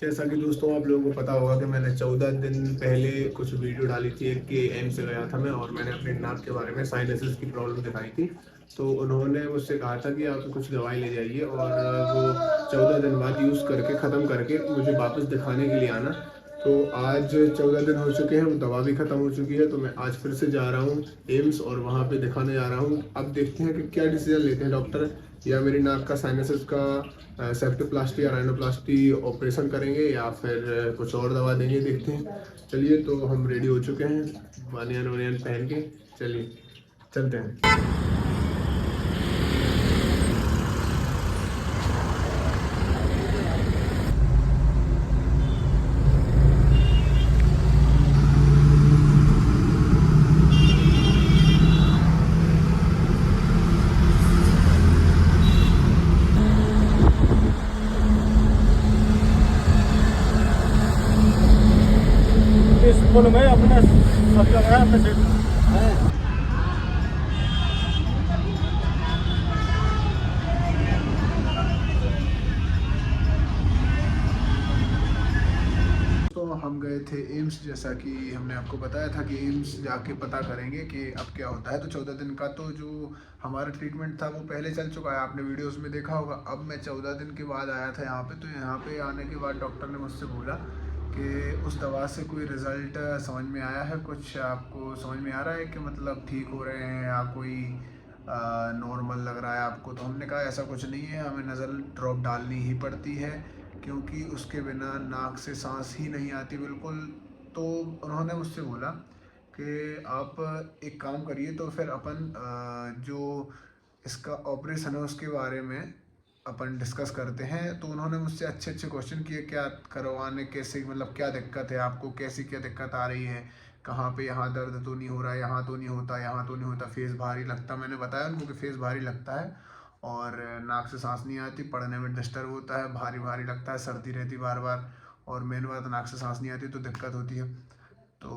जैसा कि दोस्तों आप लोगों को पता होगा कि मैंने 14 दिन पहले कुछ वीडियो डाली थी। एक के एम्स से गया था मैं और मैंने अपने नाक के बारे में साइनसेस की प्रॉब्लम दिखाई थी। तो उन्होंने मुझसे कहा था कि आप कुछ दवाई ले जाइए और वो 14 दिन बाद यूज़ करके ख़त्म करके मुझे वापस दिखाने के लिए आना। तो आज 14 दिन हो चुके हैं, वो दवा भी ख़त्म हो चुकी है। तो मैं आज फिर से जा रहा हूँ एम्स और वहाँ पे दिखाने जा रहा हूँ। अब देखते हैं कि क्या डिसीजन लेते हैं डॉक्टर, या मेरी नाक का साइनसेस का सेप्टोप्लास्टी या राइनोप्लास्टी ऑपरेशन करेंगे या फिर कुछ और दवा देंगे, देखते हैं। चलिए, तो हम रेडी हो चुके हैं बानियान वानियान पहन के। चलिए चलते हैं। इस फोन में अपने सब जगह है अपने सेट। तो हम गए थे एम्स, जैसा कि हमने आपको बताया था कि एम्स जाके पता करेंगे कि अब क्या होता है। तो 14 दिन का तो जो हमारा ट्रीटमेंट था वो पहले चल चुका है, आपने वीडियोस में देखा होगा। अब मैं 14 दिन के बाद आया था यहाँ पे। तो यहाँ पे आने के बाद डॉक्टर ने मुझसे बोला कि उस दवा से कोई रिज़ल्ट समझ में आया है, कुछ आपको समझ में आ रहा है कि मतलब ठीक हो रहे हैं या कोई नॉर्मल लग रहा है आपको। तो हमने कहा ऐसा कुछ नहीं है, हमें नज़ल ड्रॉप डालनी ही पड़ती है क्योंकि उसके बिना नाक से सांस ही नहीं आती बिल्कुल। तो उन्होंने मुझसे बोला कि आप एक काम करिए, तो फिर अपन जो इसका ऑपरेशन है उसके बारे में अपन डिस्कस करते हैं। तो उन्होंने मुझसे अच्छे अच्छे क्वेश्चन किए, क्या करवाने, कैसे, मतलब क्या दिक्कत है आपको, कैसी क्या दिक्कत आ रही है, कहाँ पे, यहाँ दर्द तो नहीं हो रहा है, यहाँ तो नहीं होता, यहाँ तो नहीं होता, फेस भारी लगता। मैंने बताया उनको कि फेस भारी लगता है और नाक से सांस नहीं आती, पढ़ने में डिस्टर्ब होता है, भारी भारी लगता है, सर्दी रहती बार बार, और मेन बात नाक से सांस नहीं आती तो दिक्कत होती है। तो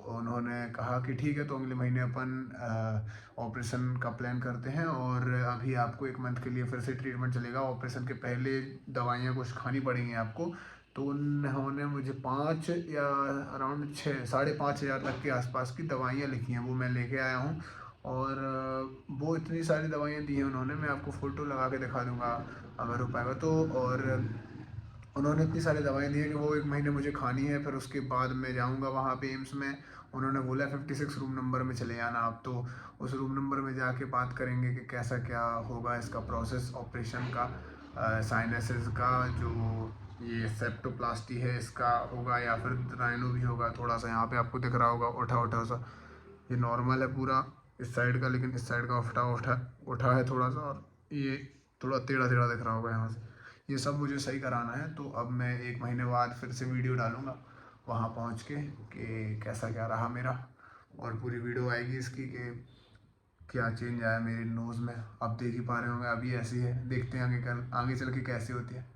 उन्होंने कहा कि ठीक है, तो अगले महीने अपन ऑपरेशन का प्लान करते हैं और अभी आपको 1 मंथ के लिए फिर से ट्रीटमेंट चलेगा। ऑपरेशन के पहले दवाइयाँ कुछ खानी पड़ेंगी आपको। तो उन्होंने मुझे 5 या अराउंड 6 5,5 हज़ार तक के आसपास की दवाइयाँ लिखी हैं, वो मैं लेके आया हूँ। और वो इतनी सारी दवाइयाँ दी हैं उन्होंने, मैं आपको फ़ोटो लगा के दिखा दूँगा अगर हो पाएगा तो। और उन्होंने इतनी सारी दवाएँ दी हैं कि वो 1 महीने मुझे खानी है, फिर उसके बाद मैं जाऊँगा वहाँ पे एम्स में। उन्होंने बोला 56 रूम नंबर में चले जाना आप। तो उस रूम नंबर में जाके बात करेंगे कि कैसा क्या होगा इसका प्रोसेस ऑपरेशन का, साइनसेस का, जो ये सेप्टोप्लास्टी है इसका होगा या फिर राइनो भी होगा। थोड़ा सा यहाँ पे आपको दिख रहा होगा उठा उठा सा, ये नॉर्मल है पूरा इस साइड का, लेकिन इस साइड का उठा उठा उठा है थोड़ा सा, और ये थोड़ा टेढ़ा टेढ़ा दिख रहा होगा यहाँ से। ये सब मुझे सही कराना है। तो अब मैं 1 महीने बाद फिर से वीडियो डालूँगा वहाँ पहुँच के कि कैसा क्या रहा मेरा, और पूरी वीडियो आएगी इसकी कि क्या चेंज आया मेरे नोज़ में। अब देख ही पा रहे होंगे अभी ऐसी है, देखते हैं आगे कल आगे चल के कैसी होती है।